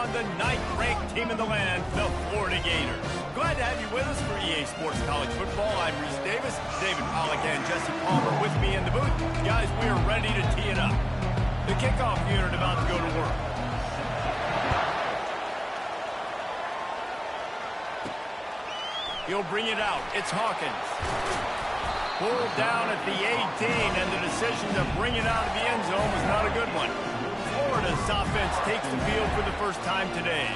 on the 9th-ranked team in the land, the Florida Gators. Glad to have you with us for EA Sports College Football. I'm Reese Davis, David Pollack, and Jesse Palmer with me in the booth. Guys, we are ready to tee it up. The kickoff unit about to go to work. He'll bring it out. It's Hawkins. Pulled down at the 18, and the decision to bring it out of the end zone was not a good one. Florida's offense takes the field for the first time today.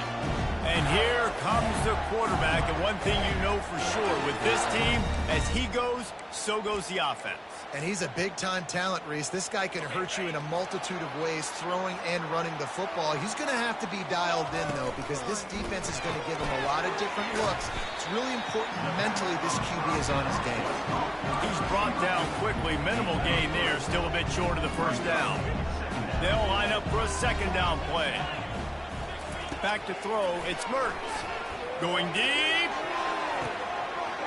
And here comes the quarterback, and one thing you know for sure, with this team, as he goes, so goes the offense. And he's a big-time talent, Reese. This guy can hurt you in a multitude of ways, throwing and running the football. He's going to have to be dialed in, though, because this defense is going to give him a lot of different looks. It's really important mentally this QB is on his game. He's brought down quickly. Minimal gain there, still a bit short of the first down. They'll line up for a second down play. Back to throw, it's Mertz. Going deep.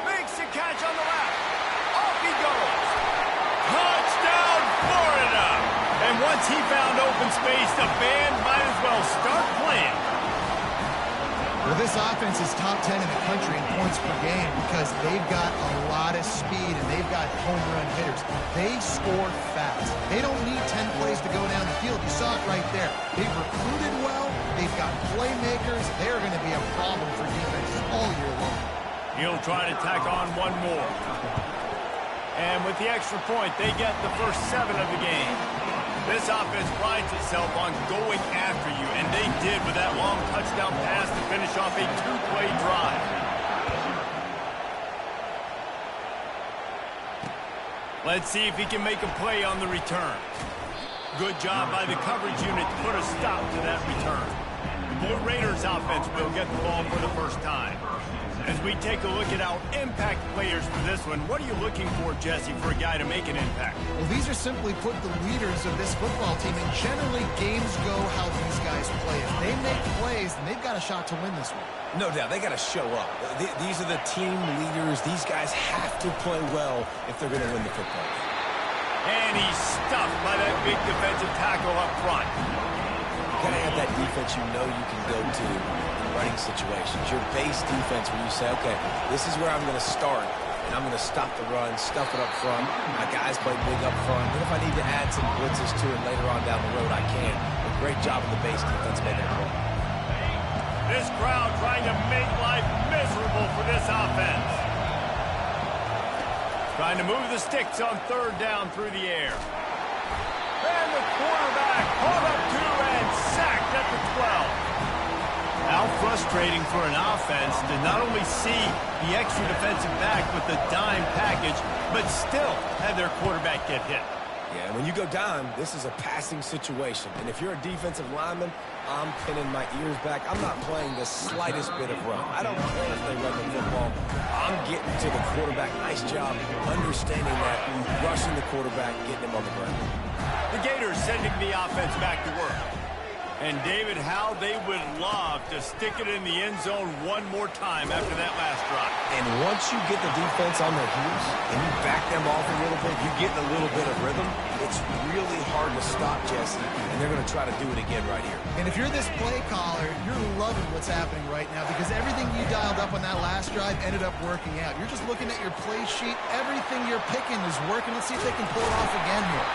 Makes the catch on the left. Off he goes. Touchdown, Florida! And once he found open space, the band might as well start playing. Well, this offense is top 10 in the country in points per game because they've got a lot of speed and they've got home run hitters. They score fast. They don't need 10 plays to go down the field. You saw it right there. They've recruited well. They've got playmakers. They're going to be a problem for defenses all year long. He'll try to tack on one more. And with the extra point, they get the first 7 of the game. This offense prides itself on going after you, and they did with that long touchdown pass to finish off a 2-play drive. Let's see if he can make a play on the return. Good job by the coverage unit to put a stop to that return. The Blue Raiders offense will get the ball for the first time. As we take a look at our impact players for this one, what are you looking for, Jesse, for a guy to make an impact? Well, these are simply put the leaders of this football team, and generally games go how these guys play. If they make plays, then they've got a shot to win this one. No doubt, they got to show up. These are the team leaders. These guys have to play well if they're going to win the football game. And he's stuffed by that big defensive tackle up front. You got to have that defense you know you can go to in running situations. Your base defense where you say, okay, this is where I'm going to start, and I'm going to stop the run, stuff it up front. My guys play big up front. And if I need to add some blitzes to it later on down the road, I can. But great job of the base defense making it work. This crowd trying to make life miserable for this offense. Trying to move the sticks on third down through the air. And the quarterback caught up to and sacked at the 12. How frustrating for an offense to not only see the extra defensive back with the dime package, but still have their quarterback get hit. Yeah, when you go down, this is a passing situation. And if you're a defensive lineman, I'm pinning my ears back. I'm not playing the slightest bit of run. I don't care if they run the football. I'm getting to the quarterback. Nice job understanding that, rushing the quarterback, getting him on the ground. The Gators sending the offense back to work. And David, how they would love to stick it in the end zone one more time after that last drive. And once you get the defense on their heels and you back them off a little bit, you get a little bit of rhythm, it's really hard to stop, Jesse, and they're going to try to do it again right here. And if you're this play caller, you're loving what's happening right now because everything you dialed up on that last drive ended up working out. You're just looking at your play sheet. Everything you're picking is working. Let's see if they can pull it off again here.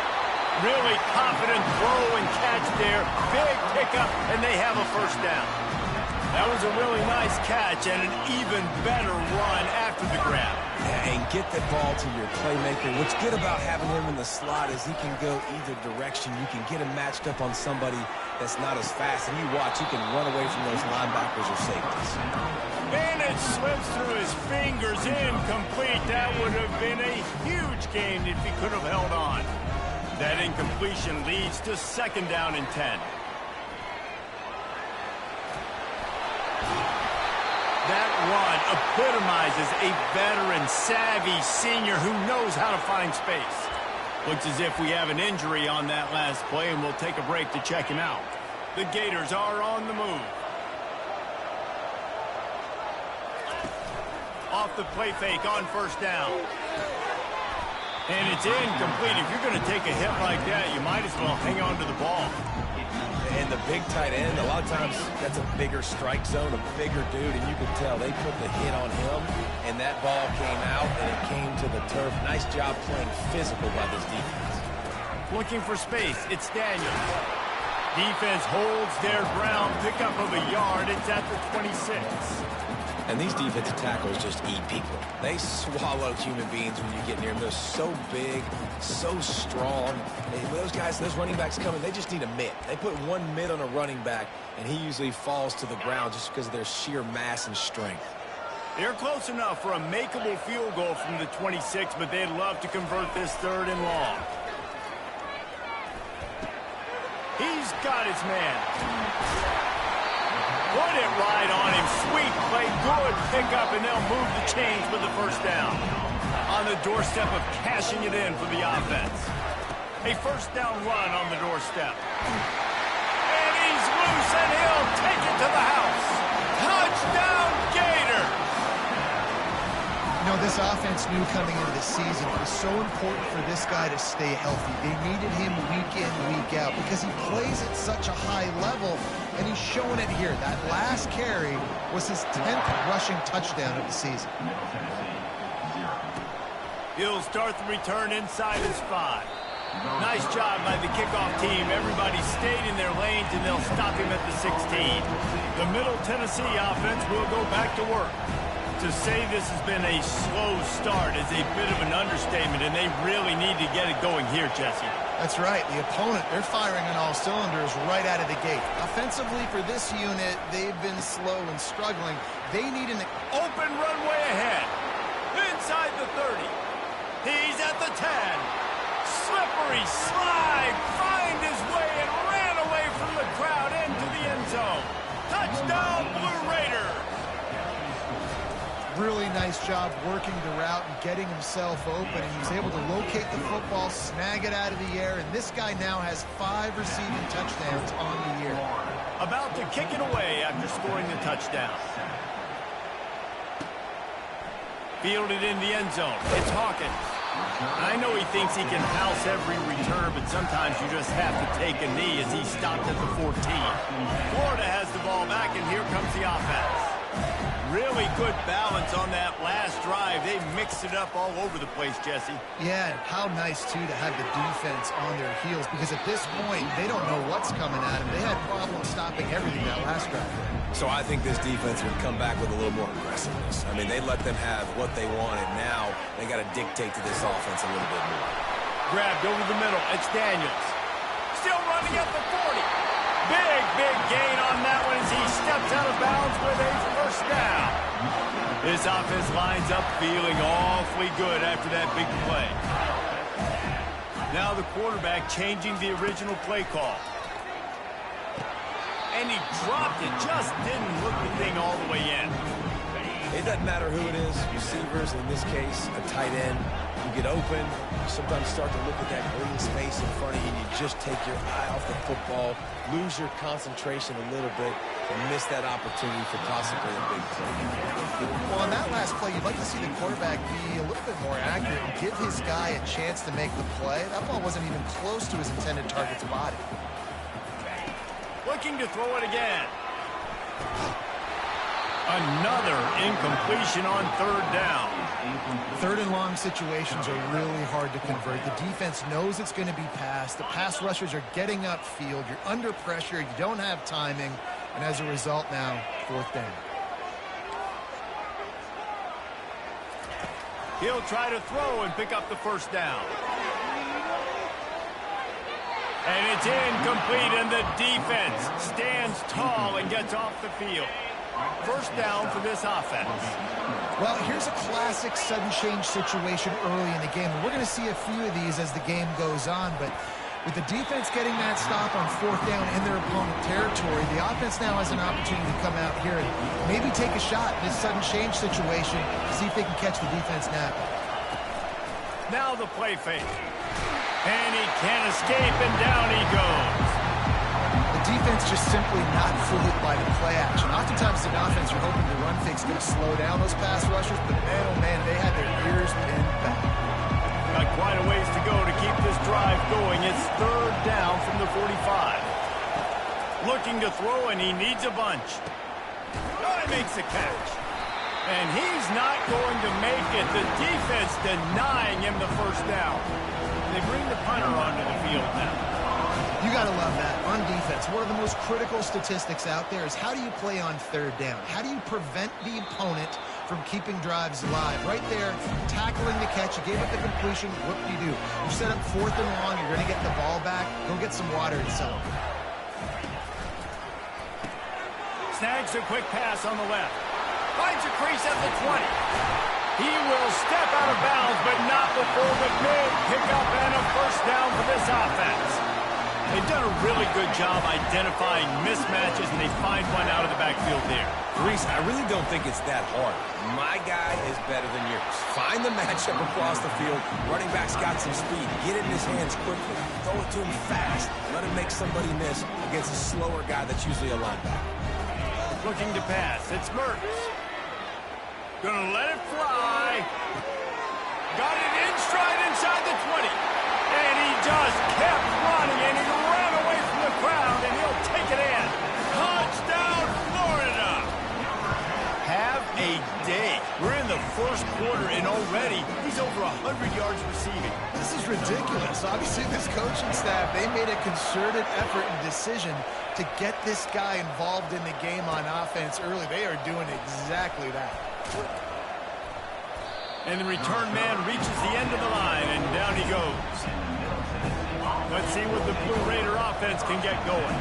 Really confident throw and catch there. Big pickup, and they have a first down. That was a really nice catch and an even better run after the grab. Yeah, and get the ball to your playmaker. What's good about having him in the slot is he can go either direction. You can get him matched up on somebody that's not as fast, and you watch, he can run away from those linebackers or safeties. And it slips through his fingers, incomplete. That would have been a huge gain if he could have held on. That incompletion leads to second down and 10. That run epitomizes a veteran, savvy senior who knows how to find space. Looks as if we have an injury on that last play, and we'll take a break to check him out. The Gators are on the move. Off the play fake on first down. And it's incomplete. If you're going to take a hit like that, you might as well hang on to the ball. And the big tight end, a lot of times that's a bigger strike zone, a bigger dude, and you can tell they put the hit on him, and that ball came out, and it came to the turf. Nice job playing physical by this defense. Looking for space, it's Daniels. Defense holds their ground, pickup of a yard. It's at the 26. And these defensive tackles just eat people. They swallow human beings when you get near them. They're so big, so strong. And those guys, those running backs coming, they just need a mitt. They put one mitt on a running back, and he usually falls to the ground just because of their sheer mass and strength. They're close enough for a makeable field goal from the 26, but they'd love to convert this 3rd and long. He's got his man. Put it right on him. Sweet play. Good pickup, and they'll move the chains with the 1st down. On the doorstep of cashing it in for the offense. A 1st down run on the doorstep. And he's loose, and he'll take it to the house. Touchdown, Gator! You know, this offense knew coming into the season it was so important for this guy to stay healthy. They needed him week in, week out because he plays at such a high level, and he's showing it here. That last carry was his 10th rushing touchdown of the season. He'll start the return inside his 5. Nice job by the kickoff team. Everybody stayed in their lanes, and they'll stop him at the 16. The Middle Tennessee offense will go back to work. To say this has been a slow start is a bit of an understatement, and they really need to get it going here, Jesse. That's right. The opponent, they're firing on all cylinders right out of the gate. Offensively for this unit, they've been slow and struggling. They need an open runway ahead. Inside the 30. He's at the 10. Slippery slide. Find his way and ran away from the crowd into the end zone. Touchdown, Blue Raiders. Really nice job working the route and getting himself open, and he was able to locate the football, snag it out of the air, and this guy now has 5 receiving touchdowns on the year. About to kick it away after scoring the touchdown. Fielded in the end zone. It's Hawkins. I know he thinks he can house every return, but sometimes you just have to take a knee as he stopped at the 14. Florida has the ball back, and here comes the offense. Really good balance on that last drive. They mixed it up all over the place, Jesse. Yeah, how nice, too, to have the defense on their heels, because at this point, they don't know what's coming at them. They had problems stopping everything that last drive. So I think this defense would come back with a little more aggressiveness. I mean, they let them have what they wanted. Now they got to dictate to this offense a little bit more. Grabbed over the middle. It's Daniels. Still running at the 40. Big gain on that one as he steps out of bounds with a 1st down. This offense lines up feeling awfully good after that big play. Now the quarterback changing the original play call. And he dropped it, just didn't look the thing all the way in. It doesn't matter who it is, receivers, in this case, a tight end. You get open, you sometimes start to look at that green space in front of you, and you just take your eye off the football, lose your concentration a little bit, and miss that opportunity for possibly a big play. Well, on that last play, you'd like to see the quarterback be a little bit more accurate and give his guy a chance to make the play. That ball wasn't even close to his intended target's body. Looking to throw it again. Another incompletion on 3rd down. 3rd and long situations are really hard to convert. The defense knows it's going to be passed. The pass rushers are getting upfield. You're under pressure. You don't have timing. And as a result now, 4th down. He'll try to throw and pick up the 1st down. And it's incomplete, and the defense stands tall and gets off the field. 1st down for this offense. Well, here's a classic sudden change situation early in the game. And we're going to see a few of these as the game goes on, but with the defense getting that stop on 4th down in their opponent territory, the offense now has an opportunity to come out here and maybe take a shot in this sudden change situation, see if they can catch the defense now. Now the play fake. And he can't escape, and down he goes. The defense just simply not fooled by the play action. Oftentimes, an offense, you're hoping the run fake's going to slow down those pass rushers, but man, oh man, they had their ears pinned back. Got quite a ways to go to keep this drive going. It's 3rd down from the 45. Looking to throw, and he needs a bunch. Oh, he makes the catch. And he's not going to make it. The defense denying him the first down. They bring the punter onto the field now. You got to love that. On defense, one of the most critical statistics out there is how do you play on third down? How do you prevent the opponent from keeping drives alive? Right there, tackling the catch. You gave up the completion. What do? You set up 4th and long. You're going to get the ball back. Go get some water and celebrate. Snags a quick pass on the left. Finds a crease at the 20. He will step out of bounds, but not before the big pickup and a first down for this offense. They've done a really good job identifying mismatches, and they find one out of the backfield there. Reese, I really don't think it's that hard. My guy is better than yours. Find the matchup across the field. Running back's got some speed. Get it in his hands quickly. Throw it to him fast. Let him make somebody miss against a slower guy that's usually a linebacker. Looking to pass. It's Mertz. Gonna let it fly. Got it in stride inside the 20. And he just kept running, and he ran away from the crowd, and he'll take it in. Touchdown, Florida. Have a day. We're in the first quarter, and already he's over 100 yards receiving. This is ridiculous. Obviously, this coaching staff, they made a concerted effort and decision to get this guy involved in the game on offense early. They are doing exactly that. And the return man reaches the end of the line, and down he goes. Let's see what the Blue Raider offense can get going.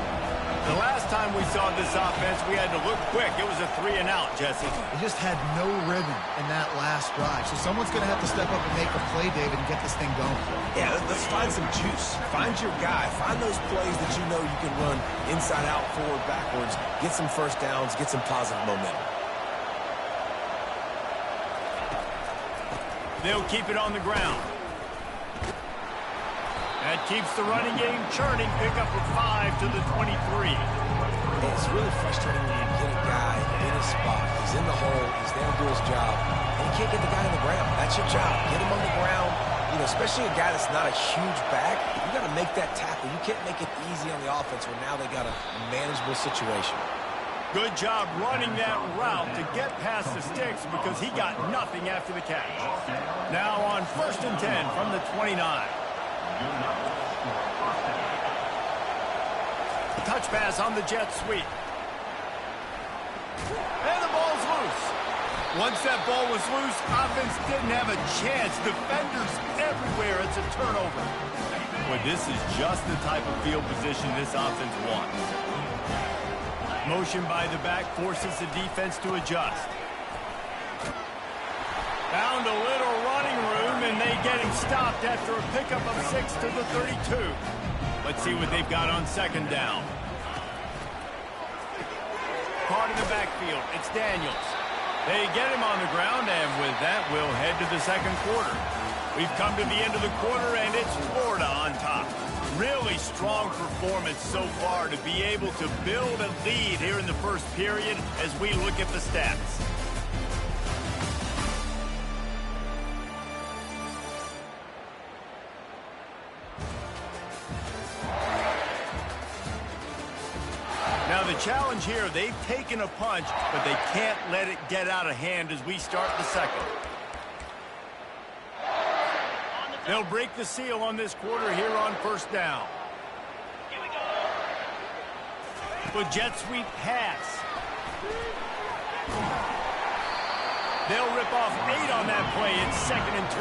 The last time we saw this offense, we had to look quick. It was a 3-and-out, Jesse. They just had no rhythm in that last drive. So someone's going to have to step up and make a play, David, and get this thing going. Yeah, let's find some juice. Find your guy. Find those plays that you know you can run inside out, forward, backwards. Get some first downs. Get some positive momentum. They'll keep it on the ground. That keeps the running game churning. Pick up a 5 to the 23. It's really frustrating when you get a guy in a spot. He's in the hole. He's there to do his job. And you can't get the guy on the ground. That's your job. Get him on the ground. You know, especially a guy that's not a huge back. You got to make that tackle. You can't make it easy on the offense where now they got a manageable situation. Good job running that route to get past the sticks because he got nothing after the catch. Now on 1st and 10 from the 29. Touch pass on the jet sweep. And the ball's loose. Once that ball was loose, offense didn't have a chance. Defenders everywhere. It's a turnover. But this is just the type of field position this offense wants. Motion by the back forces the defense to adjust. Found a little running room, and they get him stopped after a pickup of 6 to the 32. Let's see what they've got on 2nd down. Caught in the backfield. It's Daniels. They get him on the ground, and with that, we'll head to the 2nd quarter. We've come to the end of the quarter, and it's Florida on top. Really strong performance so far to be able to build a lead here in the first period as we look at the stats. Now the challenge here, they've taken a punch, but they can't let it get out of hand as we start the 2nd. They'll break the seal on this quarter here on 1st down. With jet sweep pass. They'll rip off 8 on that play. It's 2nd and 2.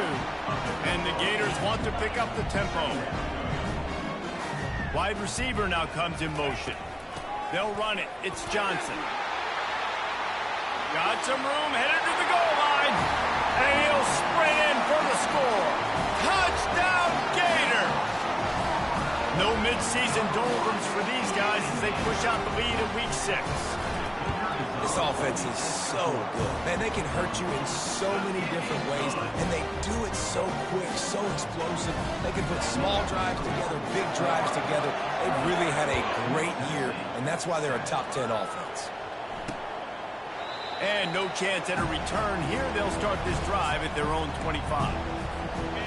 And the Gators want to pick up the tempo. Wide receiver now comes in motion. They'll run it. It's Johnson. Got some room, headed to the goal line. And he'll sprint in for the score. Touchdown, Gator! No midseason doldrums for these guys as they push out the lead in week 6. This offense is so good. Man, they can hurt you in so many different ways, and they do it so quick, so explosive. They can put small drives together, big drives together. They've really had a great year, and that's why they're a top 10 offense. And no chance at a return here. They'll start this drive at their own 25.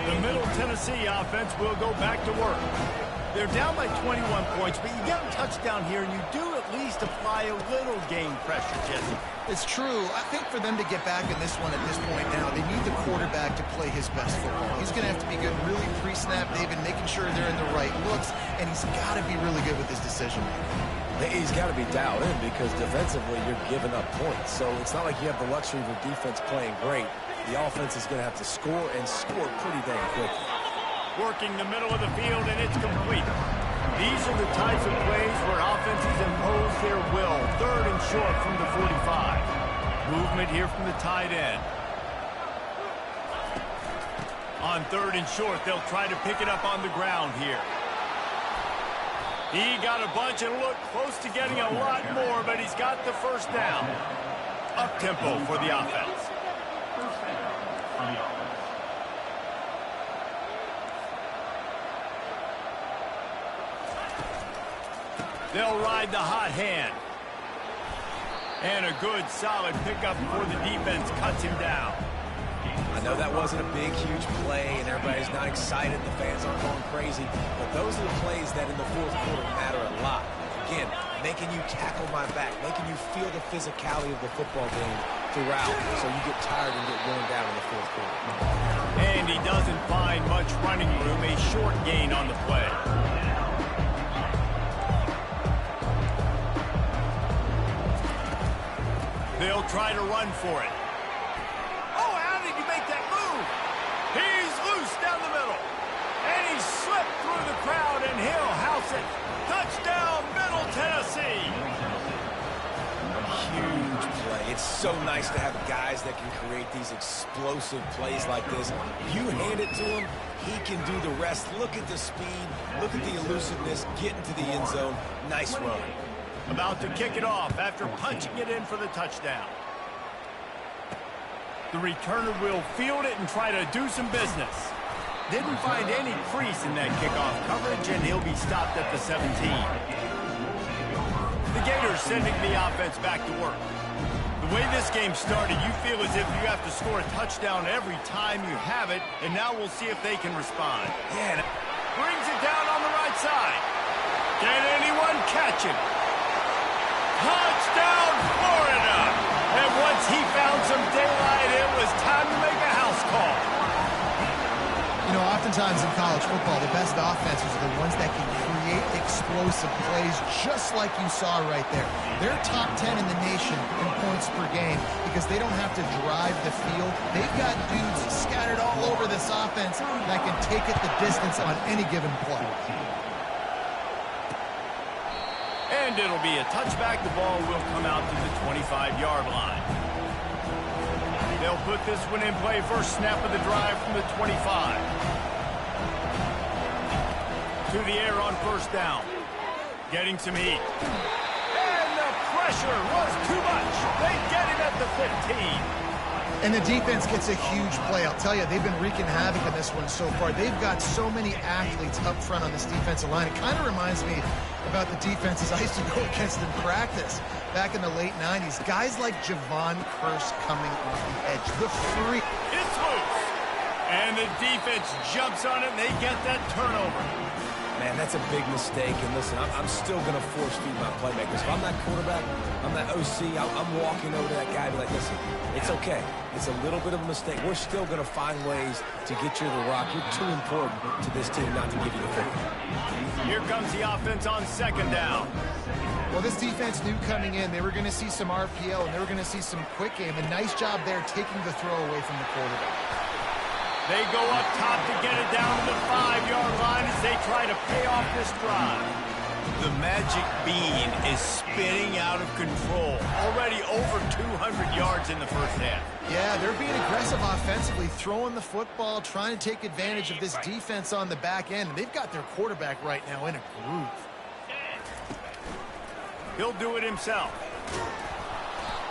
The Middle Tennessee offense will go back to work. They're down by 21 points, but you get a touchdown here, and you do at least apply a little game pressure, Jesse. It's true. I think for them to get back in this one at this point now, they need the quarterback to play his best football. He's going to have to be good really pre-snap, David, making sure they're in the right looks, and he's got to be really good with his decision making. He's got to be dialed in because defensively you're giving up points. So it's not like you have the luxury of the defense playing great. The offense is going to have to score and score pretty dang quickly. Working the middle of the field, and it's complete. These are the types of plays where offenses impose their will. 3rd and short from the 45. Movement here from the tight end. On 3rd and short, they'll try to pick it up on the ground here. He got a bunch and looked close to getting a lot more, but he's got the first down. Up-tempo for the offense. They'll ride the hot hand. And a good, solid pickup before the defense cuts him down. I know that wasn't a big, huge play, and everybody's not excited. The fans aren't going crazy. But those are the plays that in the 4th quarter matter a lot. Again, making you tackle my back, making you feel the physicality of the football game throughout, so you get tired and get worn down in the 4th quarter. And he doesn't find much running room. A short gain on the play. They'll try to run for it. Oh, how did he make that move? He's loose down the middle. And he slipped through the crowd, and he'll house it. Touchdown, Middle Tennessee. Huge play. It's so nice to have guys that can create these explosive plays like this. You hand it to him, he can do the rest. Look at the speed. Look at the elusiveness. Get into the end zone. Nice run. About to kick it off after punching it in for the touchdown. The returner will field it and try to do some business. Didn't find any crease in that kickoff coverage, and he'll be stopped at the 17. The Gators sending the offense back to work. The way this game started, you feel as if you have to score a touchdown every time you have it, and now we'll see if they can respond. Yeah. Brings it down on the right side. Can anyone catch it? Touchdown, Florida! And once he found some daylight, it was time to make a house call. You know, oftentimes in college football, the best offenses are the ones that can create explosive plays just like you saw right there. They're top 10 in the nation in points per game because they don't have to drive the field. They've got dudes scattered all over this offense that can take it the distance on any given play. And it'll be a touchback. The ball will come out to the 25-yard line. They'll put this one in play. First snap of the drive from the 25. To the air on first down. Getting some heat. And the pressure was too much. They get him at the 15. And the defense gets a huge play. I'll tell you, they've been wreaking havoc in this one so far. They've got so many athletes up front on this defensive line. It kind of reminds me about the defenses I used to go against in practice back in the late 90s. Guys like Javon Curse coming off the edge. The free. It's loose. And the defense jumps on it, and they get that turnover. Man, that's a big mistake. And listen, I'm still going to force feed my playmakers. If I'm that quarterback, I'm that OC, I'm walking over to that guy and be like, listen, it's okay. It's a little bit of a mistake. We're still going to find ways to get you to the rock. You're too important to this team not to give you the football. Here comes the offense on second down. Well, this defense knew coming in they were going to see some RPO and they were going to see some quick game. A nice job there taking the throw away from the quarterback. They go up top to get it down to the 5-yard line as they try to pay off this drive. The magic bean is spinning out of control. Already over 200 yards in the first half. Yeah, they're being aggressive offensively, throwing the football, trying to take advantage of this defense on the back end. They've got their quarterback right now in a groove. He'll do it himself.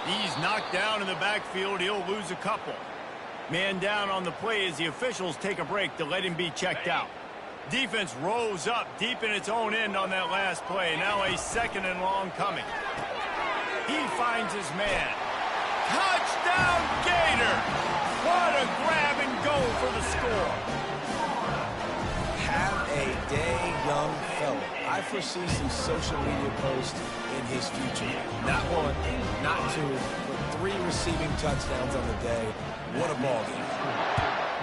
He's knocked down in the backfield. He'll lose a couple. Man down on the play as the officials take a break to let him be checked out. Defense rose up deep in its own end on that last play. Now a second and long coming. He finds his man. Touchdown, Gator! What a grab and go for the score. Have a a dang young fella. I foresee some social media posts in his future. Not one, not two, but 3 receiving touchdowns on the day. What a ball game.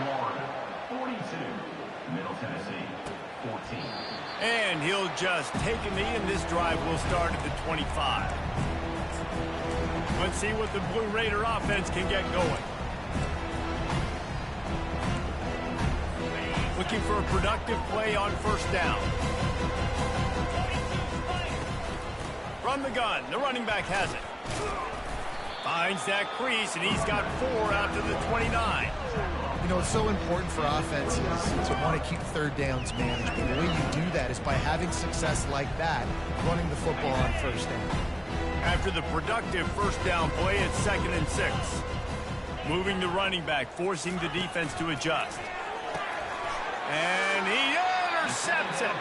Florida, 42. Middle Tennessee, 14. And he'll just take a knee, and this drive will start at the 25. Let's see what the Blue Raider offense can get going. Looking for a productive play on first down. From the gun, the running back has it. Finds that crease, and he's got 4 out to the 29. You know, it's so important for offenses to want to keep third downs manageable. The way you do that is by having success like that, running the football on first down. After the productive first down play, it's 2nd and 6. Moving the running back, forcing the defense to adjust. And he intercepts it.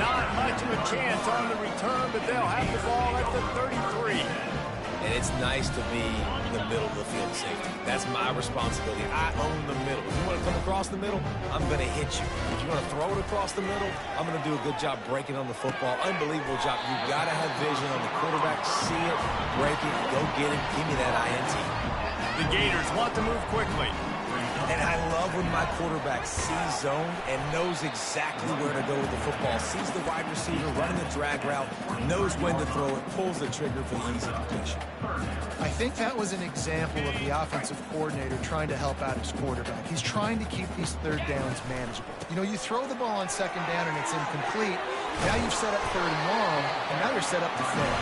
Not much of a chance on the return, but they'll have the ball at the 33. And it's nice to be the middle of the field safety. That's my responsibility. I own the middle. If you want to come across the middle, I'm going to hit you. If you want to throw it across the middle, I'm going to do a good job breaking on the football. Unbelievable job. You've got to have vision on the quarterback. See it, break it, go get it. Give me that INT. The Gators want to move quickly. And I love when my quarterback sees zone and knows exactly where to go with the football. Sees the wide receiver running the drag route, knows when to throw it, pulls the trigger for the easy completion. I think that was an example of the offensive coordinator trying to help out his quarterback. He's trying to keep these third downs manageable. You know, you throw the ball on second down and it's incomplete. Now you've set up third and long, and now you're set up to fail.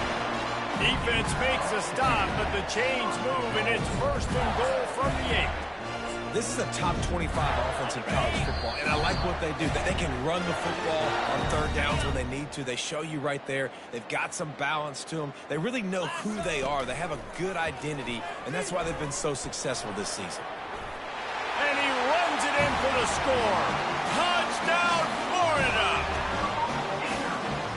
Defense makes a stop, but the chains move, and it's 1st and goal from the 8. This is a top 25 offense in college football, and I like what they do. They can run the football on third downs when they need to. They show you right there. They've got some balance to them. They really know who they are. They have a good identity, and that's why they've been so successful this season. And he runs it in for the score. Touchdown, Florida!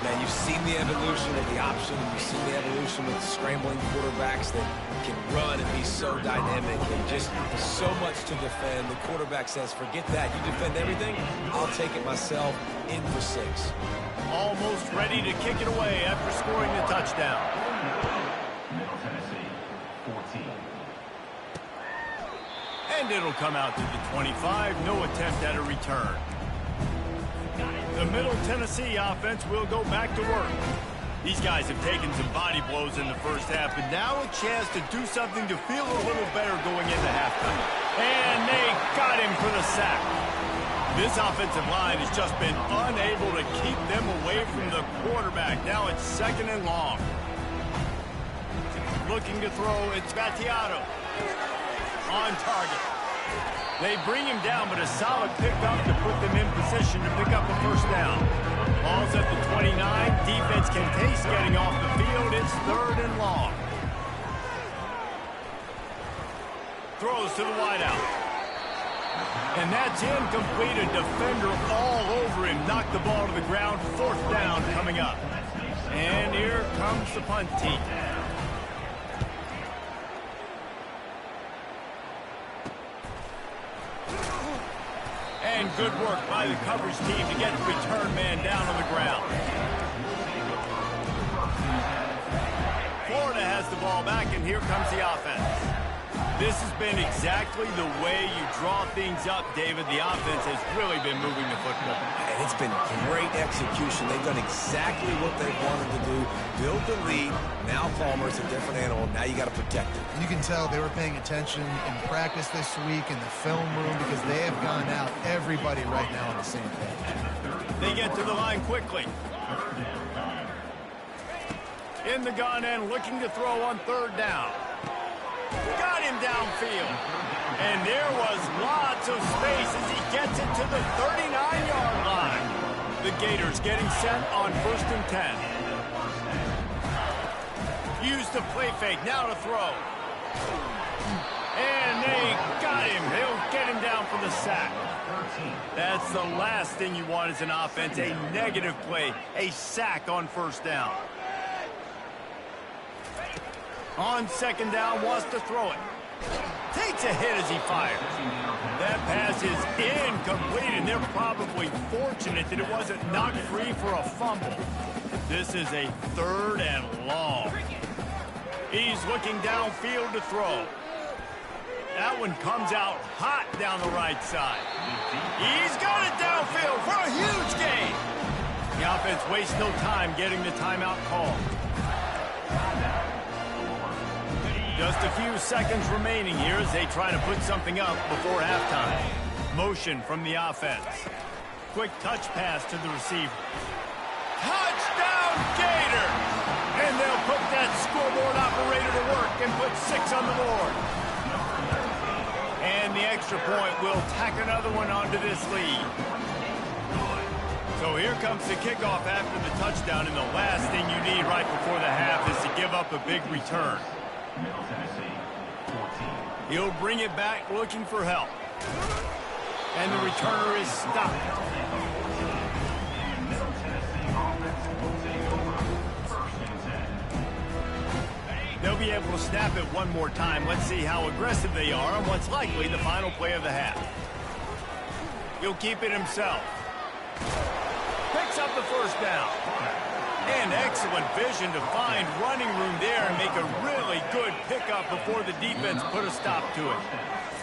Man, you've seen the evolution of the option. You've seen the evolution of scrambling quarterbacks that can run and be so dynamic and just so much to defend. The quarterback says, forget that. You defend everything, I'll take it myself. In for 6. Almost ready to kick it away after scoring the touchdown. Middle Tennessee, 14. And it'll come out to the 25. No attempt at a return. The Middle Tennessee offense will go back to work. These guys have taken some body blows in the first half, but now a chance to do something to feel a little better going into halftime. And they got him for the sack. This offensive line has just been unable to keep them away from the quarterback. Now it's 2nd and long. Looking to throw, it's Battiato. On target. They bring him down, but a solid pickup to put them in position to pick up a first down. Ball's at the 29. Defense can taste getting off the field. It's 3rd and long. Throws to the wideout. And that's incomplete. A defender all over him. Knocked the ball to the ground. 4th down coming up. And here comes the punt team. And good work by the coverage team to get the return man down on the ground. Florida has the ball back, and here comes the offense. This has been exactly the way you draw things up, David. The offense has really been moving the football. And it's been great execution. They've done exactly what they wanted to do. Build the lead. Now Palmer's a different animal. Now you got to protect it. You can tell they were paying attention in practice this week in the film room because they have gone out, everybody right now on the same page. They get to the line quickly. In the gun and looking to throw on 3rd down. Got him downfield. And there was lots of space as he gets it to the 39-yard line. The Gators getting set on 1st and 10. Use the play fake, now to throw. And they got him. They'll get him down for the sack. That's the last thing you want as an offense, a negative play, a sack on 1st down. On 2nd down, wants to throw it. Takes takes a hit as he fires. That pass is incomplete, and they're probably fortunate that it wasn't knocked free for a fumble. This is a 3rd and long. He's looking downfield to throw. That one comes out hot down the right side. He's got it downfield for a huge gain. The offense wastes no time getting the timeout call. Just a few seconds remaining here as they try to put something up before halftime. Motion from the offense. Quick touch pass to the receiver. Touchdown, Gator! And they'll put that scoreboard operator to work and put 6 on the board. And the extra point will tack another one onto this lead. So here comes the kickoff after the touchdown, and the last thing you need right before the half is to give up a big return. Middle Tennessee, 14. He'll bring it back looking for help. And the returner is stopped. Middle Tennessee offense will take over. 1st and 10. They'll be able to snap it one more time. Let's see how aggressive they are on what's likely the final play of the half. He'll keep it himself. Picks up the 1st down. And excellent vision to find running room there and make a really good pickup before the defense put a stop to it.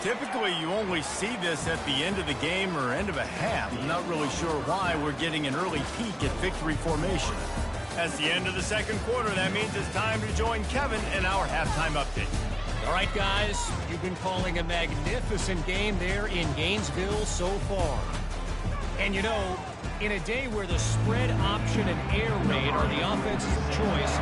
Typically, you only see this at the end of the game or end of a half. I'm not really sure why we're getting an early peek at victory formation. That's the end of the 2nd quarter. That means it's time to join Kevin in our halftime update. All right, guys, you've been calling a magnificent game there in Gainesville so far. And you know, in a day where the spread option and air raid are the offenses of choice,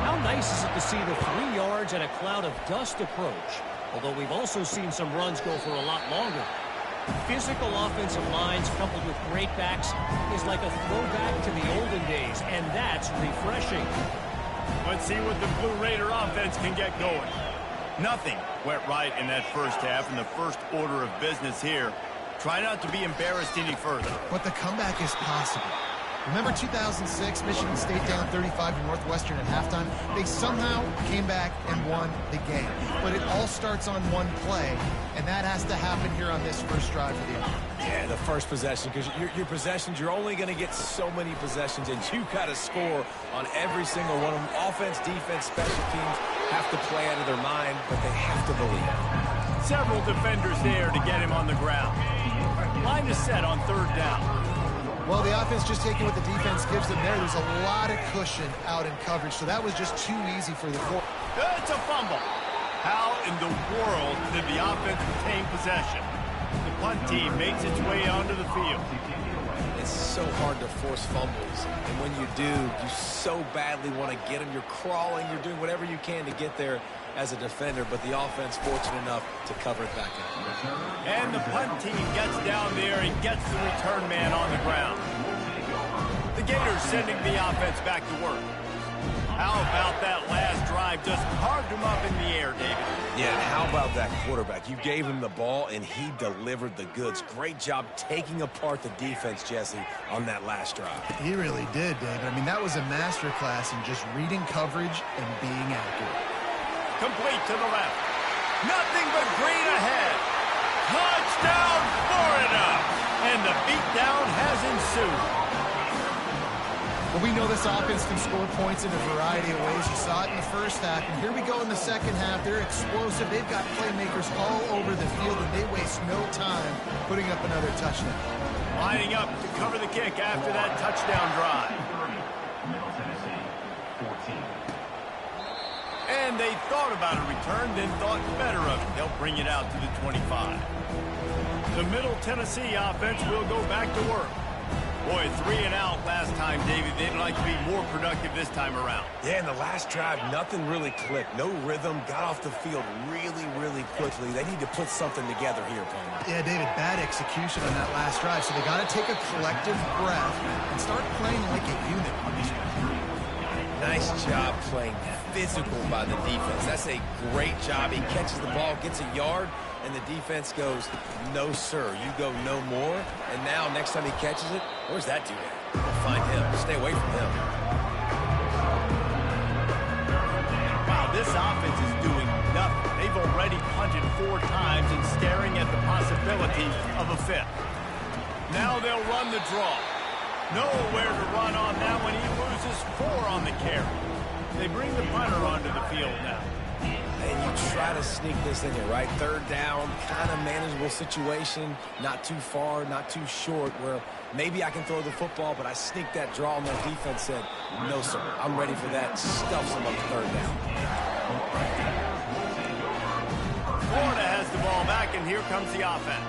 how nice is it to see the 3 yards and a cloud of dust approach? Although we've also seen some runs go for a lot longer. Physical offensive lines coupled with great backs is like a throwback to the olden days, and that's refreshing. Let's see what the Blue Raider offense can get going. Nothing went right in that first half, and the first order of business here. Try not to be embarrassed any further. But the comeback is possible. Remember 2006, Michigan State down 35 to Northwestern at halftime? They somehow came back and won the game. But it all starts on one play, and that has to happen here on this first drive for the offense. Yeah, the first possession, because your possessions, you're only going to get so many possessions, and you got to score on every single one of them. Offense, defense, special teams have to play out of their mind, but they have to believe. Several defenders there to get him on the ground. Line is set on 3rd down. Well, the offense just taking what the defense gives them there. There's a lot of cushion out in coverage, so that was just too easy for the quarterback. It's a fumble. How in the world did the offense retain possession? The punt team makes its way onto the field. It's so hard to force fumbles, and when you do, you so badly want to get them. You're crawling, you're doing whatever you can to get there as a defender, but the offense fortunate enough to cover it back up. And the punt team gets down there and gets the return man on the ground. The Gators sending the offense back to work. How about that last drive? Just carved him up in the air, David. Yeah, and how about that quarterback? You gave him the ball, and he delivered the goods. Great job taking apart the defense, Jesse, on that last drive. He really did, David. I mean, that was a masterclass in just reading coverage and being accurate. Complete to the left. Nothing but green ahead. Touchdown, Florida! And the beatdown has ensued. But we know this offense can score points in a variety of ways. You saw it in the first half, and here we go in the second half. They're explosive. They've got playmakers all over the field, and they waste no time putting up another touchdown. Lining up to cover the kick after that touchdown drive. Middle Tennessee, 14. And they thought about a return, then thought better of it. They'll bring it out to the 25. The Middle Tennessee offense will go back to work. Boy, 3 and out last time, David. They'd like to be more productive this time around. Yeah, in the last drive, nothing really clicked. No rhythm, got off the field really, really quickly. They need to put something together here, Palmer. Yeah, David, bad execution on that last drive, so they got to take a collective breath and start playing like a unit on this one. Nice job playing physical by the defense. That's a great job. He catches the ball, gets a yard, and the defense goes, no, sir, you go no more. And now, next time he catches it, where's that dude at? We'll find him. Stay away from him. Wow, this offense is doing nothing. They've They've already punted 4 times and staring at the possibility of a 5th. Now they'll run the draw. Nowhere to run on that one. He loses 4 on the carry. They bring the punter onto the field now. And you try to sneak this in here, right? 3rd down, kind of manageable situation. Not too far, not too short, where maybe I can throw the football, but I sneak that draw, and their defense said, no, sir, I'm ready for that. Stuffs them up to 3rd down. Florida has the ball back, and here comes the offense.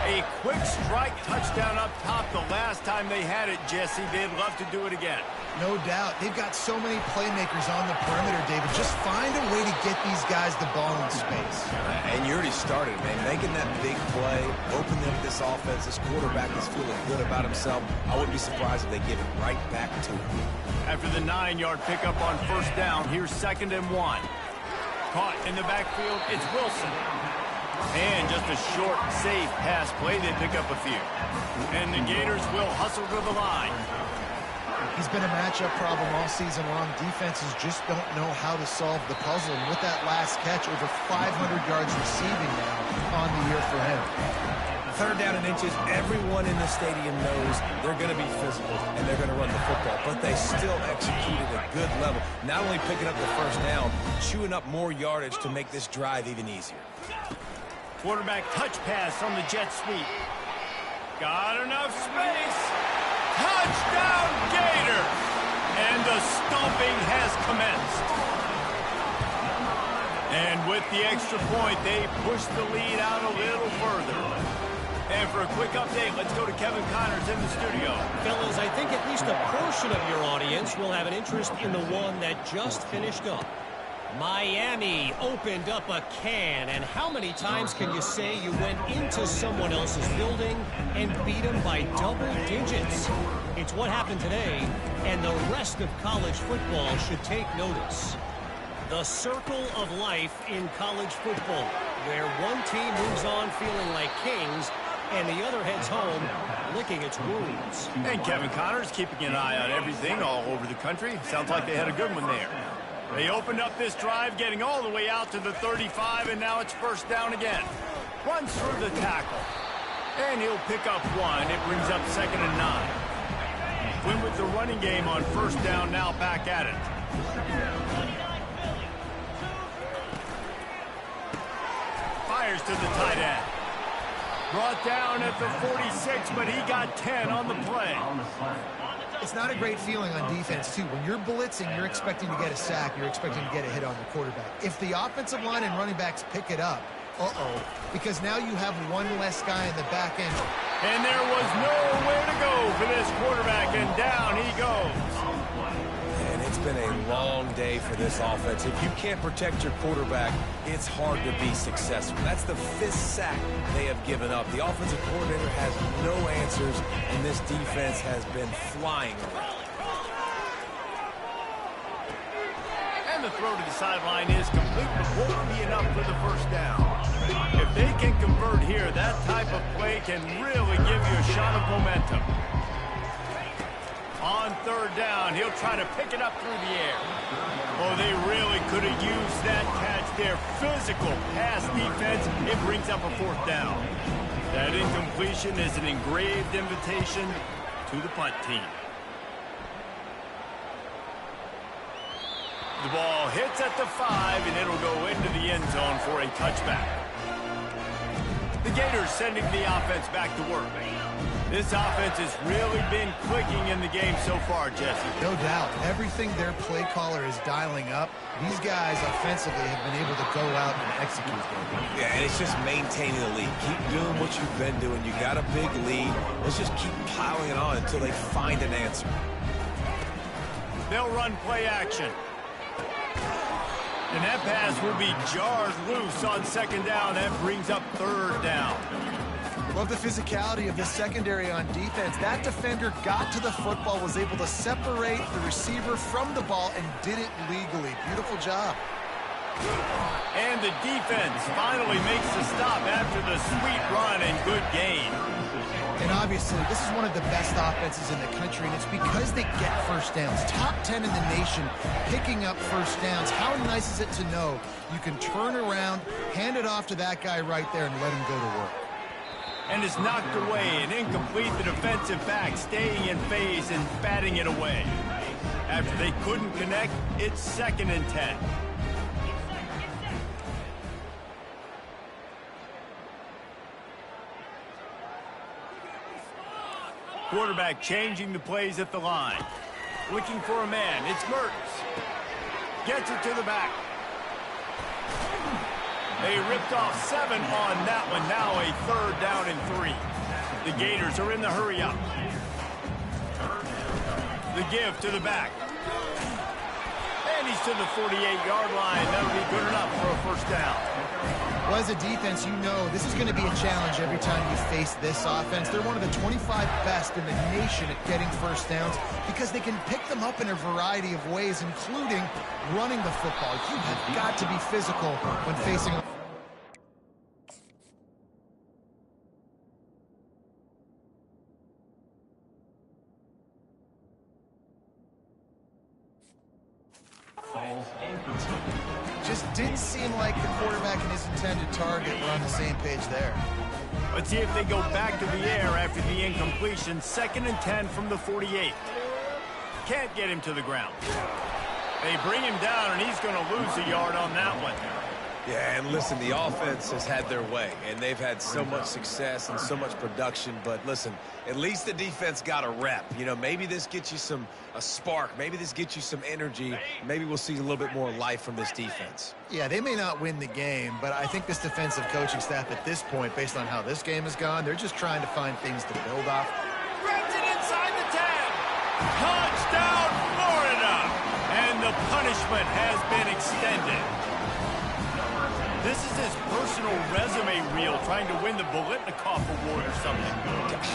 A quick strike touchdown up top the last time they had it, Jesse. They'd love to do it again. No doubt. They've got so many playmakers on the perimeter, David. Just find a way to get these guys the ball in space. And you already started, man. Making that big play, opening up this offense. This quarterback is feeling good about himself. I wouldn't be surprised if they give it right back to him. After the 9-yard pickup on 1st down, here's 2nd and 1. Caught in the backfield, it's Wilson. And just a short, safe pass play. They pick up a few. And the Gators will hustle to the line. He's been a matchup problem all season long. Defenses just don't know how to solve the puzzle. And with that last catch, over 500 yards receiving now on the year for him. 3rd down and inches, everyone in the stadium knows they're going to be physical and they're going to run the football, but they still executed a good level. Not only picking up the 1st down, chewing up more yardage to make this drive even easier. Quarterback touch pass on the jet sweep. Got enough space. Touchdown, Gators! And the stomping has commenced. And with the extra point, they push the lead out a little further. And for a quick update, let's go to Kevin Connors in the studio. Fellas, I think at least a portion of your audience will have an interest in the one that just finished up. Miami opened up a can, and how many times can you say you went into someone else's building and beat them by double digits? It's what happened today, and the rest of college football should take notice. The circle of life in college football, where one team moves on feeling like kings, and the other heads home licking its wounds. And Kevin Connors keeping an eye on everything all over the country. Sounds like they had a good one there. They opened up this drive, getting all the way out to the 35, and now it's 1st down again. Runs through the tackle. And he'll pick up 1. It brings up 2nd and 9. Win with the running game on 1st down, now back at it. Fires to the tight end. Brought down at the 46, but he got 10 on the play. It's not a great feeling on defense, too. When you're blitzing, you're expecting to get a sack. You're expecting to get a hit on the quarterback. If the offensive line and running backs pick it up, because now you have one less guy in the back end. And there was nowhere to go for this quarterback, and down he goes. And it's been a long day for this offense. If you can't protect your quarterback, it's hard to be successful. That's the 5th sack they have given up. The offensive coordinator has no answers, and this defense has been flying around. And the throw to the sideline is complete, but won't be enough for the 1st down. If they can convert here, that type of play can really give you a shot of momentum. On 3rd down, he'll try to pick it up through the air. Oh, they really could have used that catch there. Physical pass defense. It brings up a 4th down. That incompletion is an engraved invitation to the punt team. The ball hits at the 5, and it'll go into the end zone for a touchback. The Gators sending the offense back to work. This offense has really been clicking in the game so far, Jesse. No doubt. Everything their play caller is dialing up, these guys offensively have been able to go out and execute. Yeah, and it's just maintaining the lead. Keep doing what you've been doing. You got a big lead. Let's just keep piling it on until they find an answer. They'll run play action. And that pass will be jarred loose on 2nd down. That brings up 3rd down. Love the physicality of the secondary on defense. That defender got to the football, was able to separate the receiver from the ball, and did it legally. Beautiful job. And the defense finally makes the stop after the sweet run and good gain. And obviously, this is one of the best offenses in the country, and it's because they get first downs. Top 10 in the nation picking up first downs. How nice is it to know you can turn around, hand it off to that guy right there, and let him go to work. And is knocked away and incomplete. The defensive back staying in phase and batting it away. After they couldn't connect, it's 2nd and 10. Quarterback changing the plays at the line. Looking for a man. It's Mertens. Gets it to the back. They ripped off 7 on that one. Now a 3rd down and 3. The Gators are in the hurry up. The give to the back. And he's to the 48-yard line. That'll be good enough for a first down. Well, as a defense, you know this is going to be a challenge every time you face this offense. They're one of the 25 best in the nation at getting first downs because they can pick them up in a variety of ways, including running the football. You have got to be physical when facing a just didn't seem like the quarterback and his intended target were on the same page there. Let's see if they go back to the air after the incompletion. 2nd and 10 from the 48. Can't get him to the ground. They bring him down, and he's going to lose a yard on that one. Yeah, and listen, the offense has had their way, and they've had so much success and so much production. But listen, at least the defense got a rep. You know, maybe this gets you a spark. Maybe this gets you some energy. Maybe we'll see a little bit more life from this defense. Yeah, they may not win the game, but I think this defensive coaching staff at this point, based on how this game has gone, they're just trying to find things to build off. Grabs it inside the 10. Touchdown, Florida! And the punishment has been extended. This is his personal resume reel, trying to win the Bolitnikoff Award or something.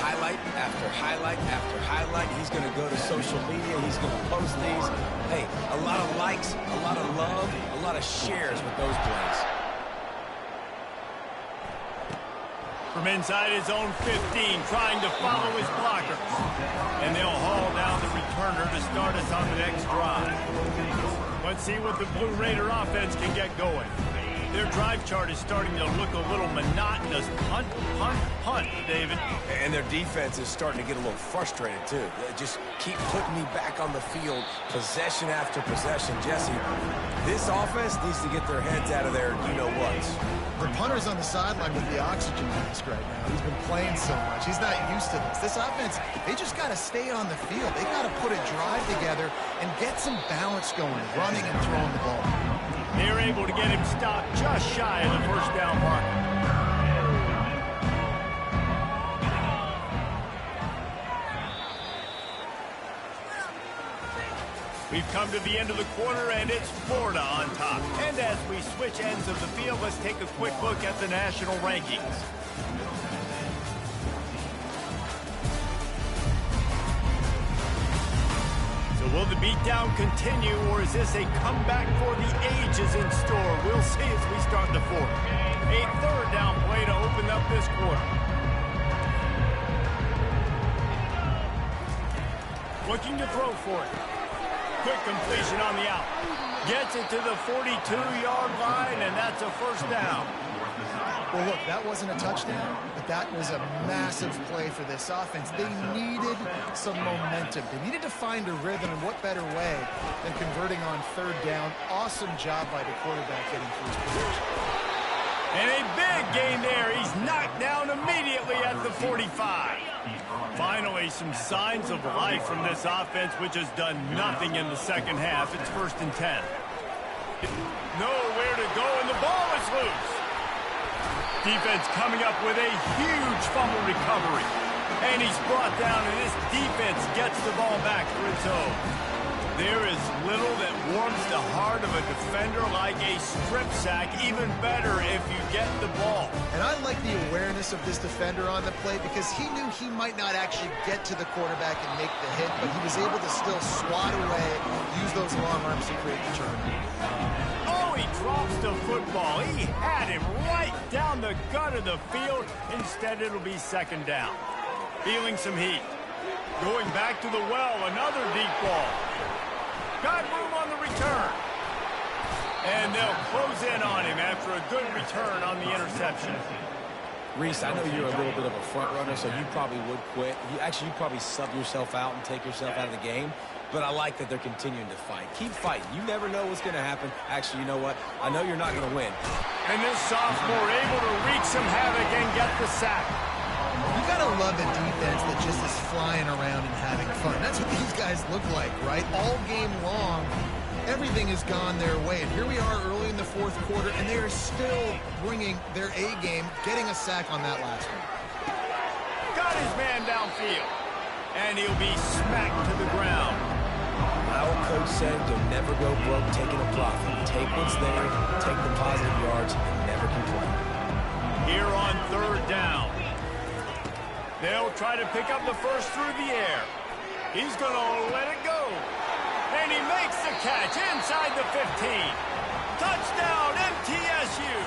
Highlight after highlight after highlight. He's going to go to social media. He's going to post these. Hey, a lot of likes, a lot of love, a lot of shares with those plays. From inside his own 15, trying to follow his blockers. And they'll haul down the returner to start us on the next drive. Let's see what the Blue Raider offense can get going. Their drive chart is starting to look a little monotonous. Punt, punt, punt, David. And their defense is starting to get a little frustrated, too. They just keep putting me back on the field, possession after possession. Jesse, this offense needs to get their heads out of their you-know-whats. The punter's on the sideline with the oxygen mask right now. He's been playing so much. He's not used to this. This offense, they just got to stay on the field. They got to put a drive together and get some balance going, running and throwing the ball. They're able to get him stopped just shy of the first down mark. We've come to the end of the quarter, and it's Florida on top. And as we switch ends of the field, let's take a quick look at the national rankings. So will the beatdown continue, or is this a comeback for the ages in store? We'll see as we start the fourth. A 3rd down play to open up this quarter. Looking to throw for it. Quick completion on the out. Gets it to the 42-yard line, and that's a first down. Well, look, that wasn't a touchdown, but that was a massive play for this offense. They needed some momentum. They needed to find a rhythm, and what better way than converting on 3rd down. Awesome job by the quarterback getting through his position. And a big gain there. He's knocked down immediately at the 45. Finally, some signs of life from this offense, which has done nothing in the second half. It's 1st and 10. Nowhere to go, and the ball is loose. Defense coming up with a huge fumble recovery. And he's brought down, and this defense gets the ball back for its own. There is little that warms the heart of a defender like a strip sack. Even better if you get the ball. And I like the awareness of this defender on the play because he knew he might not actually get to the quarterback and make the hit, but he was able to still swat away, use those long arms to create the turnover. Oh, he drops the football. He had him right down the gut of the field. Instead, it'll be second down. Feeling some heat. Going back to the well, another deep ball. Got room on the return. And they'll close in on him after a good return on the interception. Reese, I know you're a little bit of a front runner, so you probably would quit. You'd probably sub yourself out and take yourself out of the game. But I like that they're continuing to fight. Keep fighting. You never know what's going to happen. Actually, you know what? I know you're not going to win. And this sophomore able to wreak some havoc and get the sack. You got to love a defense that just is flying around and having fun. That's what these guys look like, right? All game long, everything has gone their way. And here we are early in the fourth quarter, and they are still bringing their A game, getting a sack on that last one. Got his man downfield. And he'll be smacked to the ground. My old coach said you'll never go broke taking a profit. Take what's there, take the positive yards, and never complain. Here on third down. They'll try to pick up the first through the air. He's going to let it go. And he makes the catch inside the 15. Touchdown, MTSU.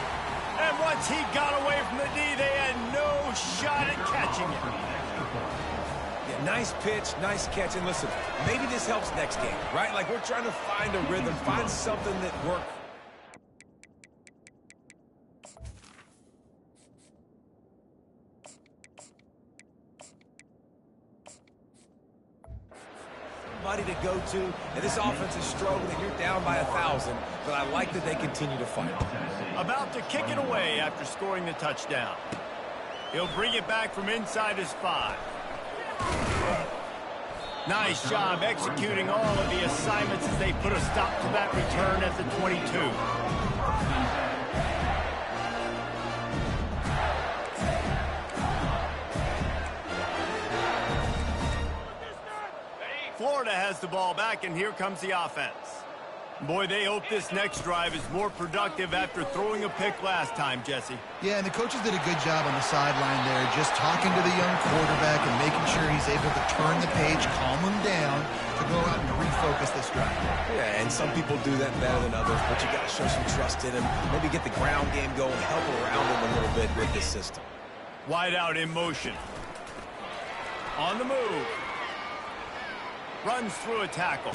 And once he got away from the D, they had no shot at catching it. Yeah, nice pitch, nice catch. And listen, maybe this helps next game, right? Like we're trying to find a rhythm, find something that works. To go to, and this offense is struggling. You're down by 1,000, but I like that they continue to fight. About to kick it away after scoring the touchdown. He'll bring it back from inside his 5. Nice job executing all of the assignments as they put a stop to that return at the 22. Florida has the ball back, and here comes the offense. Boy, they hope this next drive is more productive after throwing a pick last time, Jesse. Yeah, and the coaches did a good job on the sideline there, just talking to the young quarterback and making sure he's able to turn the page, calm him down, to go out and refocus this drive. Yeah, and some people do that better than others, but you got to show some trust in him. Maybe get the ground game going, help around him a little bit with this system. Wide out in motion. On the move. Runs through a tackle.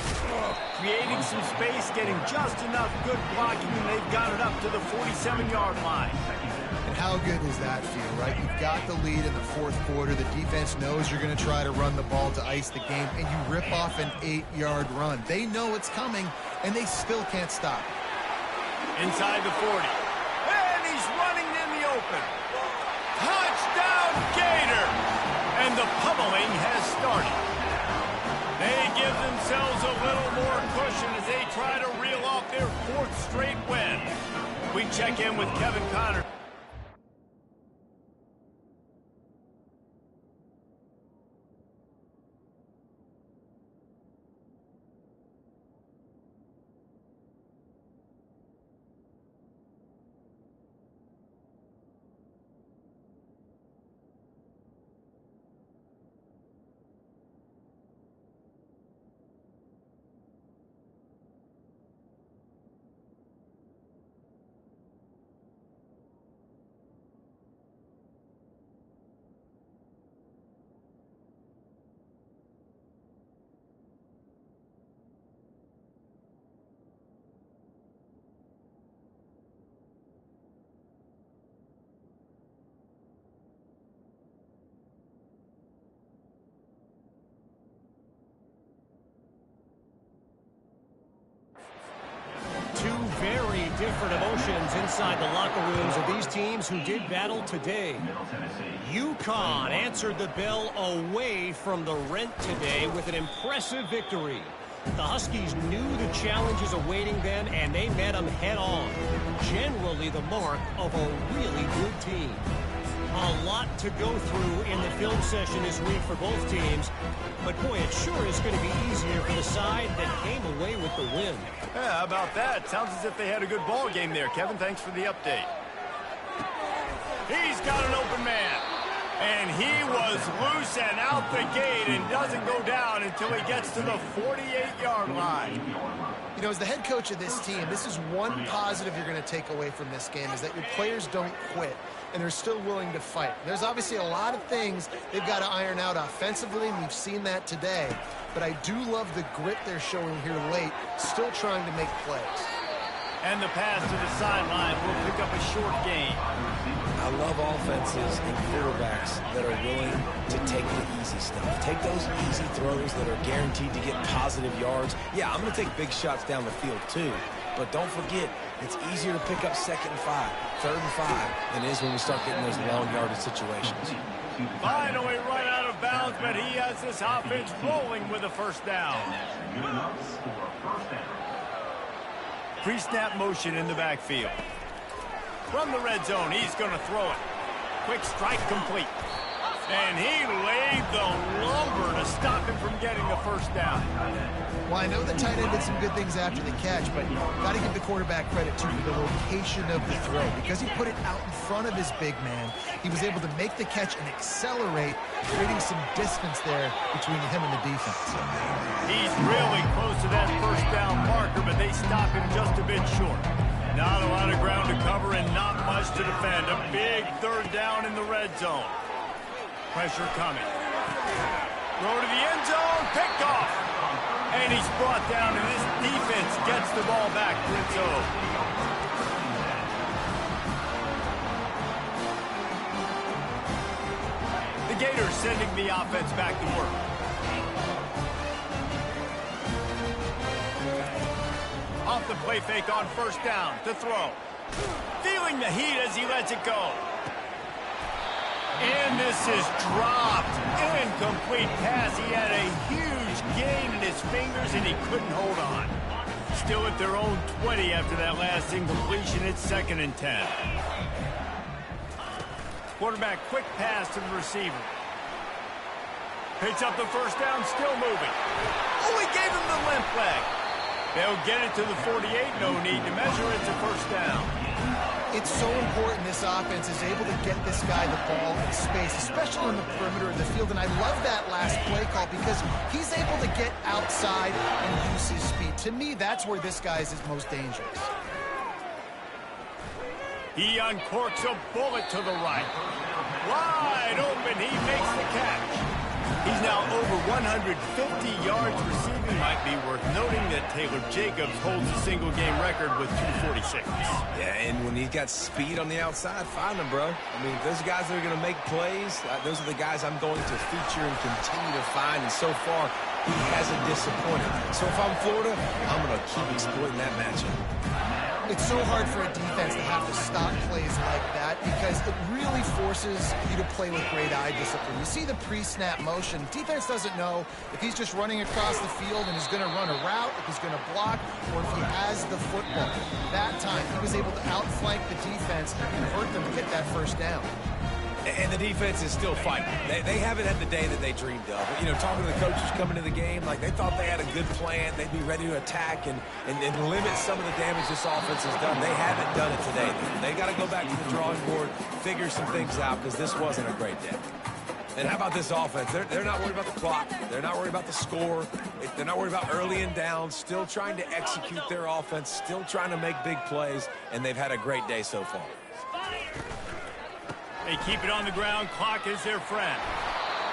Creating some space, getting just enough good blocking, and they've got it up to the 47-yard line. And how good does that feel, right? You've got the lead in the fourth quarter. The defense knows you're going to try to run the ball to ice the game, and you rip off an 8-yard run. They know it's coming, and they still can't stop it. Inside the 40. And he's running in the open. Touchdown, Gator! And the pummeling has started. They give themselves a little more cushion as they try to reel off their 4th straight win. We check in with Kevin Connor. Very different emotions inside the locker rooms of these teams who did battle today. UConn answered the bell away from the rent today with an impressive victory. The Huskies knew the challenges awaiting them, and they met them head-on. Generally the mark of a really good team. A lot to go through in the film session this week for both teams. But, boy, it sure is going to be easier for the side that came away with the win. Yeah, how about that? Sounds as if they had a good ball game there. Kevin, thanks for the update. He's got an open man. And he was loose and out the gate and doesn't go down until he gets to the 48-yard line. You know, as the head coach of this team, this is one positive you're going to take away from this game, is that your players don't quit, and they're still willing to fight. There's obviously a lot of things they've got to iron out offensively, and we've seen that today. But I do love the grit they're showing here late, still trying to make plays. And the pass to the sideline will pick up a short gain. I love offenses and quarterbacks that are willing to take the easy stuff. Take those easy throws that are guaranteed to get positive yards. Yeah, I'm going to take big shots down the field too. But don't forget, it's easier to pick up 2nd and 5, 3rd and 5 than it is when we start getting those long yardage situations. Finally run out of bounds, but he has this offense rolling with a first down. Pre-snap motion in the backfield. From the red zone, he's going to throw it. Quick strike complete. And he laid the lumber to stop him from getting the first down. Well, I know the tight end did some good things after the catch, but got to give the quarterback credit, too, for the location of the throw. Because he put it out in front of his big man, he was able to make the catch and accelerate, creating some distance there between him and the defense. He's really close to that first down marker, but they stop him just a bit short. Not a lot of ground to cover and not much to defend. A big 3rd down in the red zone. Pressure coming. Throw to the end zone, picked off. And he's brought down, and this defense gets the ball back for its own. The Gators sending the offense back to work. Off the play fake on first down to throw. Feeling the heat as he lets it go. And this is dropped. Incomplete pass. He had a huge gain in his fingers, and he couldn't hold on. Still at their own 20 after that last incompletion. It's 2nd and 10. Quarterback quick pass to the receiver. Picks up the first down, still moving. Oh, he gave him the limp leg. They'll get it to the 48. No need to measure. It's a first down. It's so important this offense is able to get this guy the ball in space, especially on the perimeter of the field. And I love that last play call because he's able to get outside and use his speed. To me, that's where this guy is most dangerous. He uncorks a bullet to the right. Wide open. He makes the catch. He's now over 150 yards receiving. Might be worth noting that Taylor Jacobs holds a single-game record with 246. Yeah, and when he's got speed on the outside, find him, bro. I mean, those guys that are going to make plays, those are the guys I'm going to feature and continue to find. And so far, he hasn't disappointed. So if I'm Florida, I'm going to keep exploiting that matchup. It's so hard for a defense to have to stop plays like that because it really forces you to play with great eye discipline. You see the pre-snap motion. Defense doesn't know if he's just running across the field and is going to run a route, if he's going to block, or if he has the football. That time, he was able to outflank the defense and hurt them to get that first down. And the defense is still fighting. They haven't had the day that they dreamed of. You know, talking to the coaches coming to the game, like they thought they had a good plan. They'd be ready to attack and limit some of the damage this offense has done. They haven't done it today. They got to go back to the drawing board, figure some things out because this wasn't a great day. And how about this offense? They're not worried about the clock. They're not worried about the score. They're not worried about early and down. Still trying to execute their offense. Still trying to make big plays. And they've had a great day so far. They keep it on the ground. Clock is their friend.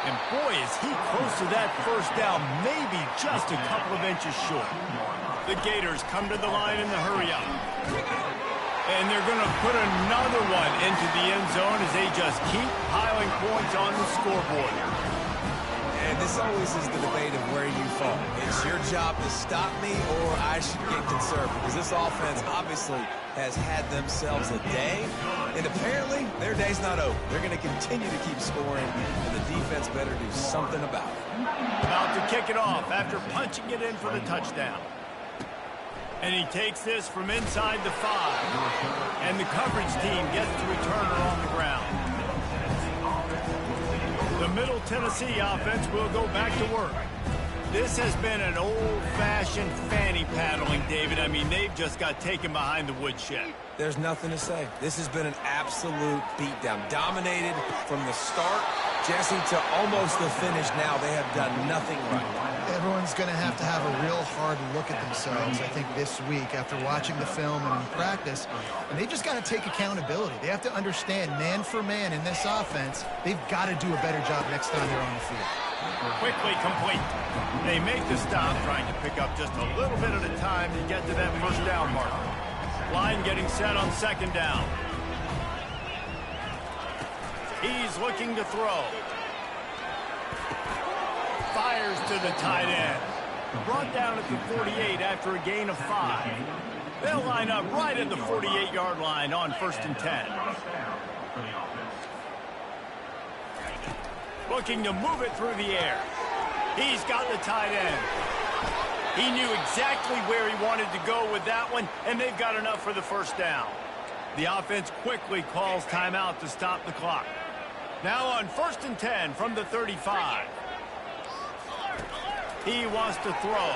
And boy, is he close to that first down. Maybe just a couple of inches short. The Gators come to the line in the hurry up. And they're going to put another one into the end zone as they just keep piling points on the scoreboard. And this always is the debate of where you fall. It's your job to stop me or I should get conservative. Because this offense obviously has had themselves a day. And apparently their day's not over. They're going to continue to keep scoring. And the defense better do something about it. About to kick it off after punching it in for the touchdown. And he takes this from inside the 5. And the coverage team gets the returner on the ground. The Middle Tennessee offense will go back to work. This has been an old-fashioned fanny paddling, David. I mean, they've just got taken behind the woodshed. There's nothing to say. This has been an absolute beatdown. Dominated from the start, Jesse, to almost the finish now. They have done nothing right. Everyone's going to have a real hard look at themselves, I think, this week after watching the film and in practice. And they've just got to take accountability. They have to understand, man for man in this offense, they've got to do a better job next time they're on the field. Quickly complete. They make the stop, trying to pick up just a little bit at a time to get to that first down mark. Line getting set on second down. He's looking to throw. Fires to the tight end. Brought down at the 48 after a gain of 5. They'll line up right at the 48-yard line on 1st and 10. Looking to move it through the air. He's got the tight end. He knew exactly where he wanted to go with that one, and they've got enough for the first down. The offense quickly calls timeout to stop the clock. Now on 1st and 10 from the 35. He wants to throw.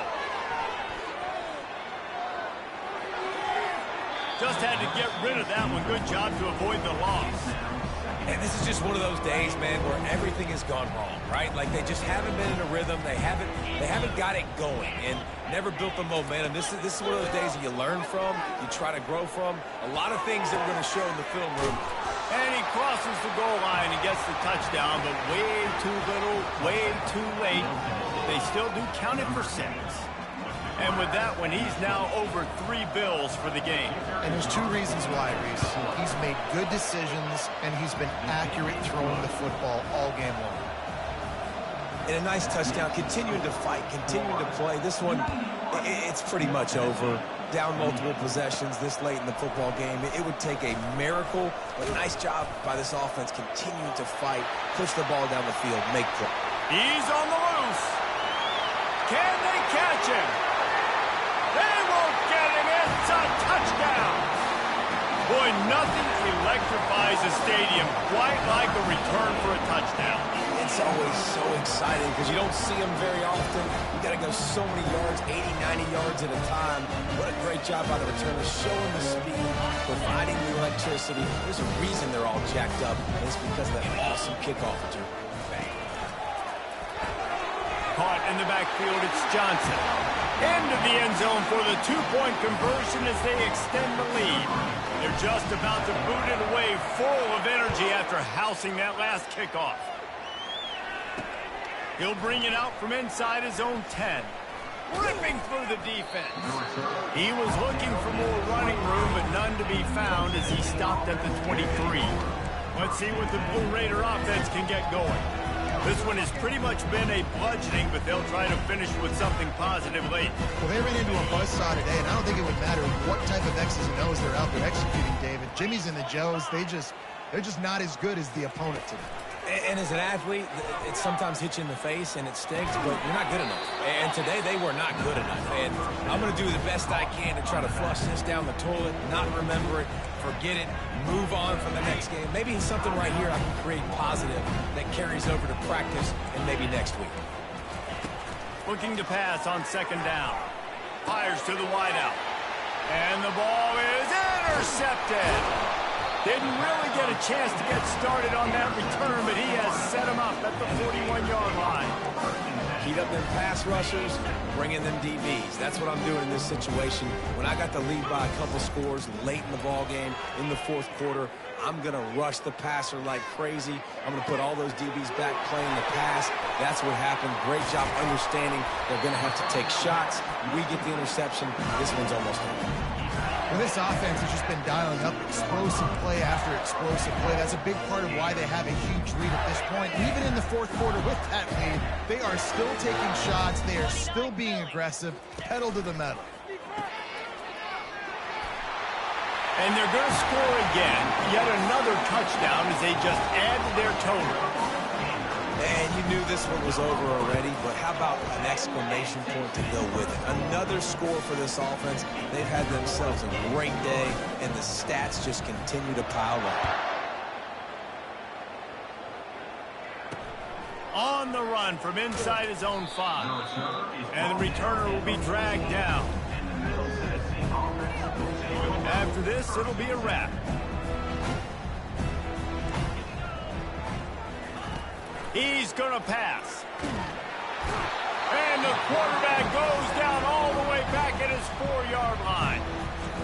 Just had to get rid of that one. Good job to avoid the loss. And this is just one of those days, man, where everything has gone wrong, right? Like they just haven't been in a rhythm. They haven't got it going and never built the momentum. This is one of those days that you learn from, you try to grow from. A lot of things that we're going to show in the film room. And he crosses the goal line and gets the touchdown, but way too little, way too late. They still do count it for 6. And with that one, he's now over 3 bills for the game. And there's 2 reasons why, Reese. He's made good decisions, and he's been accurate throwing the football all game long. And a nice touchdown, continuing to fight, continuing to play. This one, it's pretty much over. Down multiple possessions this late in the football game. It would take a miracle, but nice job by this offense continuing to fight, push the ball down the field, make play. He's on the loose. Can they catch him? They won't get him. It's a touchdown. Boy, nothing electrifies a stadium quite like a return for a touchdown. It's always so exciting because you don't see them very often. You got to go so many yards, 80, 90 yards at a time. What a great job by the returners, showing the speed, providing the electricity. There's a reason they're all jacked up, and it's because of that awesome kickoff return. Caught in the backfield, it's Johnson. Into the end zone for the 2-point conversion as they extend the lead. They're just about to boot it away, full of energy after housing that last kickoff. He'll bring it out from inside his own 10. Ripping through the defense. He was looking for more running room, but none to be found as he stopped at the 23. Let's see what the Blue Raider offense can get going. This one has pretty much been a bludgeoning, but they'll try to finish with something positive late. Well, they ran into a buzzsaw today, and I don't think it would matter what type of X's and O's they're out there executing, David. Jimmy's and the Joes, they're just not as good as the opponent today. And as an athlete, it sometimes hits you in the face and it stinks, but you're not good enough. And today they were not good enough. And I'm going to do the best I can to try to flush this down the toilet, not remember it, forget it, move on from the next game. Maybe something right here I can create positive that carries over to practice and maybe next week. Looking to pass on second down. Fires to the wideout. And the ball is intercepted. Didn't really get a chance to get started on that return, but he has set him up at the 41-yard line. Heat up them pass rushers, bring in them DBs. That's what I'm doing in this situation. When I got the lead by a couple scores late in the ball game, in the 4th quarter, I'm going to rush the passer like crazy. I'm going to put all those DBs back playing the pass. That's what happened. Great job understanding they're going to have to take shots. We get the interception. This one's almost over. Well, this offense has just been dialing up explosive play after explosive play. That's a big part of why they have a huge lead at this point. And even in the 4th quarter with that lead, they are still taking shots. They are still being aggressive, pedal to the metal. And they're going to score again. Yet another touchdown as they just add to their total. And you knew this one was over already, but how about an exclamation point to go with it? Another score for this offense. They've had themselves a great day, and the stats just continue to pile up. On the run from inside his own 5. And the returner will be dragged down. After this, it'll be a wrap. He's going to pass. And the quarterback goes down all the way back at his 4-yard line.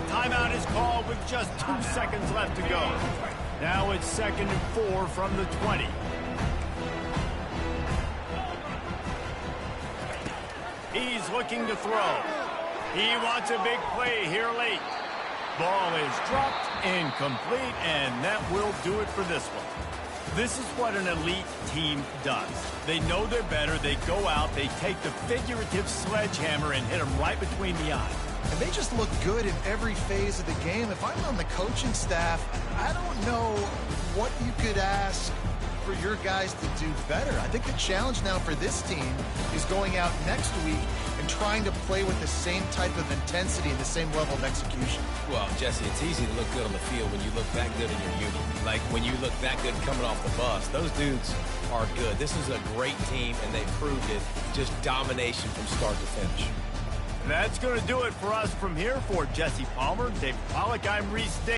Timeout is called with just 2 seconds left to go. Now it's 2nd and 4 from the 20. He's looking to throw. He wants a big play here late. Ball is dropped, incomplete, and that will do it for this one. This is what an elite team does. They know they're better. They go out, they take the figurative sledgehammer and hit them right between the eyes. And they just look good in every phase of the game. If I'm on the coaching staff, I don't know what you could ask for your guys to do better. I think the challenge now for this team is going out next week and trying to play with the same type of intensity and the same level of execution. Well, Jesse, it's easy to look good on the field when you look that good in your unit. Like when you look that good coming off the bus. Those dudes are good. This is a great team, and they proved it. Just domination from start to finish. That's going to do it for us from here. For Jesse Palmer, Dave Pollack, I'm Reese Davis.